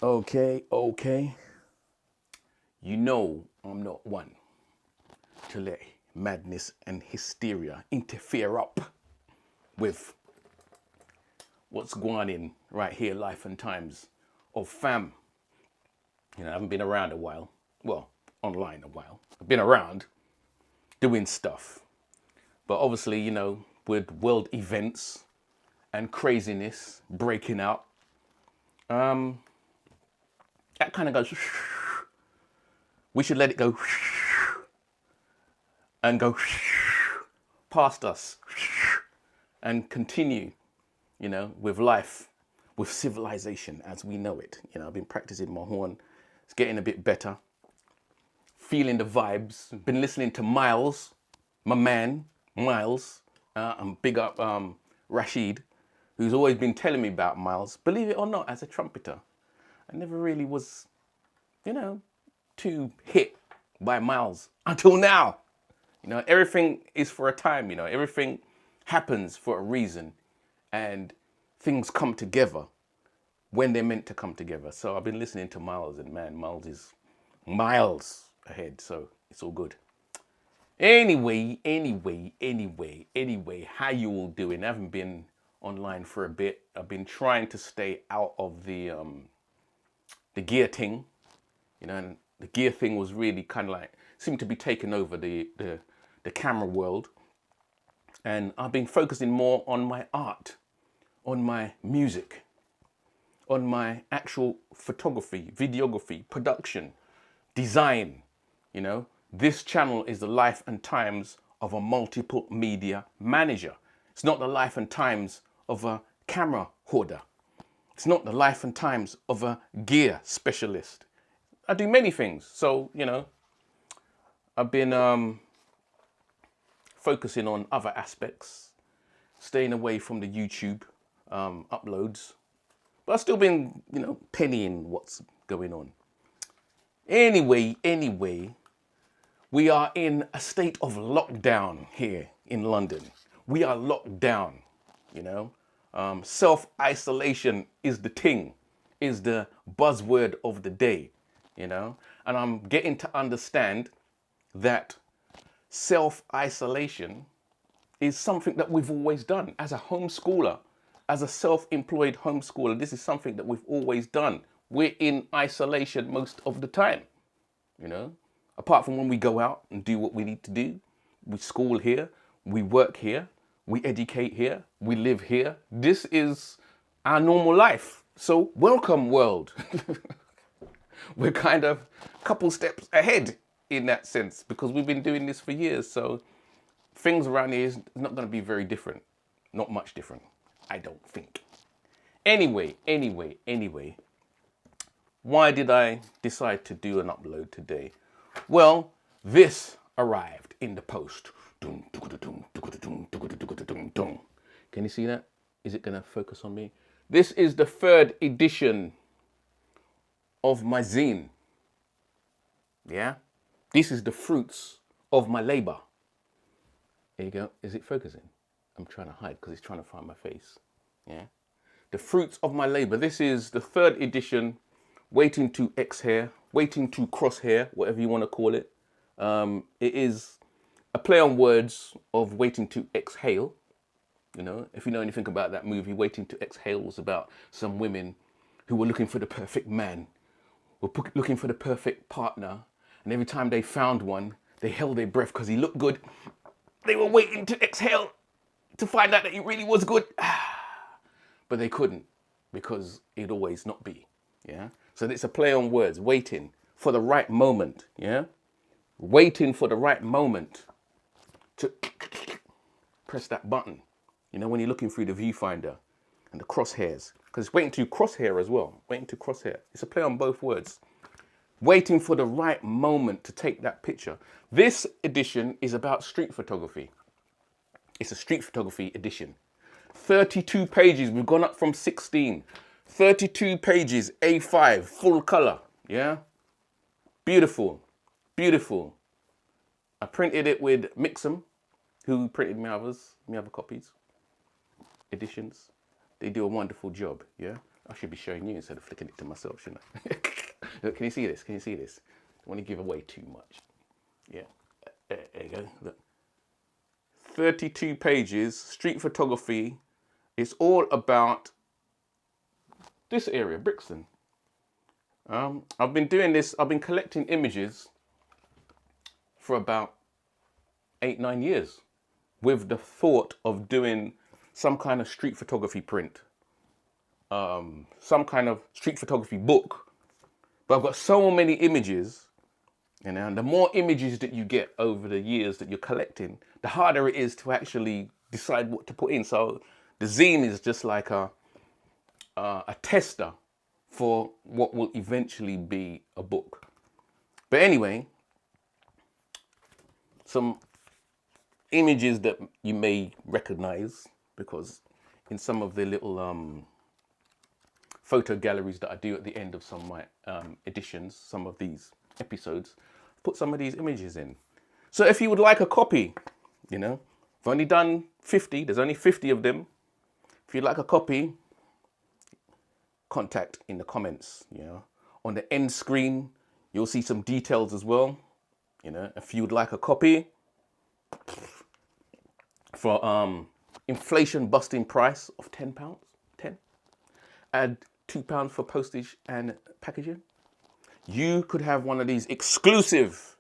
Okay. You know I'm not one to let madness and hysteria interfere up with what's going on in right here, life and times of fam. You know, I haven't been around a while. Well, online a while. I've been around doing stuff. But obviously, you know, with world events and craziness breaking out, that kind of goes, we should let it go and go past us and continue, you know, with life, with civilization as we know it. You know, I've been practicing my horn. It's getting a bit better. Feeling the vibes. Been listening to Miles, my man, Miles. And big up Rashid, who's always been telling me about Miles. Believe it or not, as a trumpeter, I never really was, you know, too hit by Miles until now. You know, everything is for a time, you know, everything happens for a reason and things come together when they're meant to come together. So I've been listening to Miles and man, Miles is miles ahead. So it's all good. Anyway, how you all doing? I haven't been online for a bit. I've been trying to stay out of the gear thing, you know, and the gear thing was really kind of like, seemed to be taking over the camera world. And I've been focusing more on my art, on my music, on my actual photography, videography, production, design. You know, this channel is the life and times of a multiple media manager. It's not the life and times of a camera hoarder. It's not the life and times of a gear specialist. I do many things. So, you know, I've been focusing on other aspects, staying away from the YouTube uploads. But I've still been, you know, pennying what's going on. Anyway, we are in a state of lockdown here in London. We are locked down, you know. Self-isolation is the thing, is the buzzword of the day, you know. And I'm getting to understand that self-isolation is something that we've always done as a homeschooler, as a self-employed homeschooler. This is something that we've always done. We're in isolation most of the time, you know, apart from when we go out and do what we need to do. We school here, we work here, we educate here, we live here. This is our normal life. So welcome, world. We're kind of a couple steps ahead in that sense because we've been doing this for years. So things around here is not going to be very different. Not much different, I don't think. Anyway, why did I decide to do an upload today? Well, this arrived in the post. Can you see that? Is it going to focus on me? This is the 3rd edition of my zine. Yeah? This is the fruits of my labor. There you go. Is it focusing? I'm trying to hide because it's trying to find my face. Yeah? The fruits of my labor. This is the 3rd edition, waiting to exhale, waiting to crosshair, whatever you want to call it. It is a play on words of waiting to exhale. You know, if you know anything about that movie, Waiting to Exhale was about some women who were looking for the perfect man, were looking for the perfect partner. And every time they found one, they held their breath because he looked good. They were waiting to exhale to find out that he really was good. But they couldn't because it'd always not be. Yeah. So it's a play on words, waiting for the right moment. Yeah. Waiting for the right moment to press that button. You know, when you're looking through the viewfinder and the crosshairs, because it's waiting to crosshair as well. Waiting to crosshair. It's a play on both words. Waiting for the right moment to take that picture. This edition is about street photography. It's a street photography edition. 32 pages. We've gone up from 16. 32 pages, A5, full color. Yeah. Beautiful. Beautiful. I printed it with Mixam, who printed my other copies, editions. They do a wonderful job. Yeah. I should be showing you instead of flicking it to myself, shouldn't I? Look, can you see this? Can you see this? I want to give away too much. Yeah, there you go. Look. 32 pages, street photography. It's all about this area, Brixton. I've been doing this, I've been collecting images for about 8-9 years with the thought of doing some kind of street photography print, some kind of street photography book. But I've got so many images, and the more images that you get over the years that you're collecting, the harder it is to actually decide what to put in. So the zine is just like a tester for what will eventually be a book. But anyway, some images that you may recognize, because in some of the little photo galleries that I do at the end of some of my editions, some of these episodes, put some of these images in. So if you would like a copy, you know, I've only done 50, there's only 50 of them. If you'd like a copy, contact in the comments, you know. On the end screen, you'll see some details as well. You know, if you'd like a copy for inflation busting price of £10, 10, add £2 for postage and packaging, you could have one of these exclusive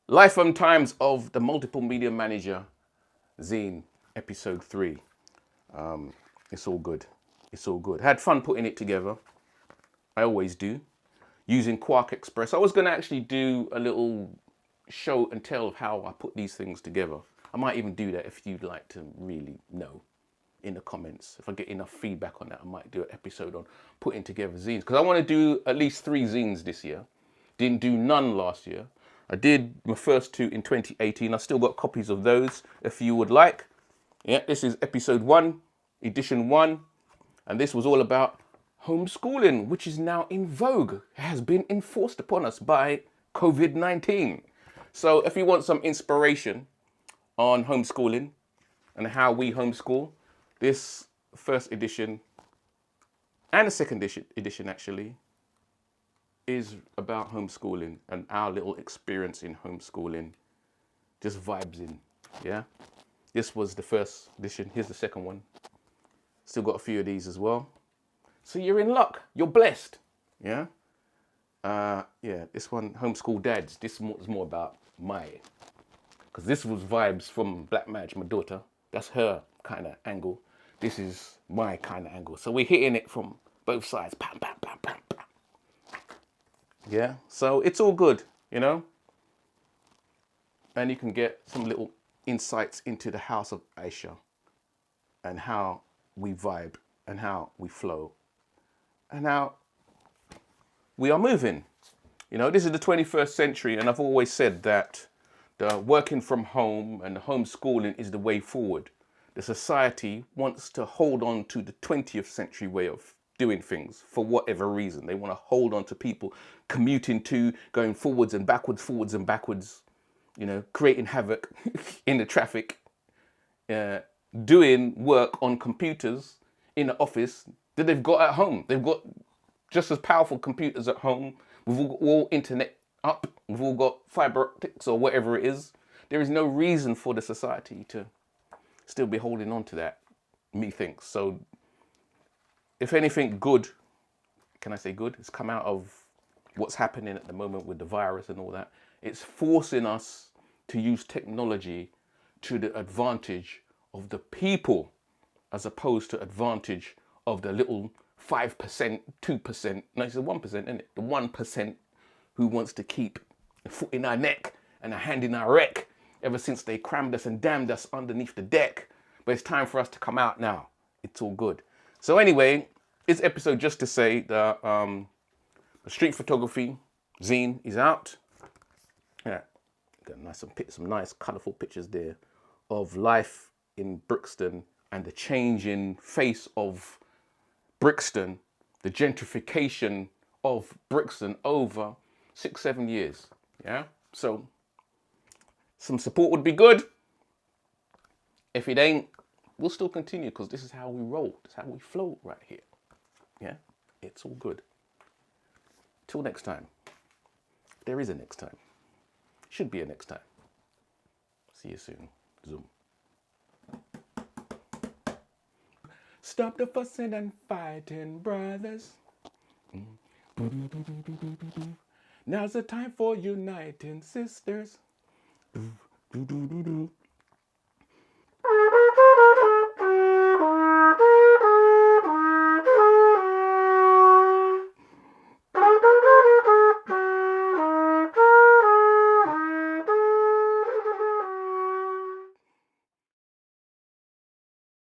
Life and Times of the Multiple Media Manager Zine, episode 3. It's all good. It's all good. Had fun putting it together. I always do. Using Quark Express. I was going to actually do a little show and tell of how I put these things together. I might even do that if you'd like to really know in the comments. If I get enough feedback on that, I might do an episode on putting together zines. Because I want to do at least 3 zines this year. Didn't do none last year. I did my first 2 in 2018. I still got copies of those if you would like. Yeah, this is episode 1. Edition 1, and this was all about homeschooling, which is now in vogue. It has been enforced upon us by COVID-19. So if you want some inspiration on homeschooling and how we homeschool, this first edition and the second edition actually is about homeschooling and our little experience in homeschooling. Just vibes in, yeah? This was the first edition. Here's the second one. Still got a few of these as well. So you're in luck. You're blessed. Yeah. Yeah. This one, homeschool dads. This was more about because this was vibes from Black Madge, my daughter. That's her kind of angle. This is my kind of angle. So we're hitting it from both sides. Bam, bam, bam, bam, bam. Yeah. So it's all good, you know. And you can get some little insights into the house of Aisha and how we vibe and how we flow and how we are moving. You know, this is the 21st century, and I've always said that the working from home and the homeschooling is the way forward. The society wants to hold on to the 20th century way of doing things for whatever reason. They want to hold on to people commuting to, going forwards and backwards, you know, creating havoc in the traffic, doing work on computers in the office that they've got at home. They've got just as powerful computers at home. We've all internet up. We've all got fiber optics or whatever it is. There is no reason for the society to still be holding on to that, methinks. So if anything good, can I say good, has come out of what's happening at the moment with the virus and all that, it's forcing us to use technology to the advantage of the people as opposed to advantage of the little 5%, 2%, no, it's the 1%, isn't it? The 1% who wants to keep a foot in our neck and a hand in our wreck ever since they crammed us and damned us underneath the deck. But it's time for us to come out now. It's all good. So anyway, this episode just to say that the street photography zine is out. Yeah, got some nice colourful pictures there of life in Brixton and the change in face of Brixton, the gentrification of Brixton over 6-7 years. Yeah, so some support would be good. If it ain't, we'll still continue because this is how we roll. This is how we flow right here. Yeah, it's all good. Till next time. If there is a next time. Should be a next time. See you soon. Zoom. Stop the fussing and fighting, brothers. Now's the time for uniting sisters.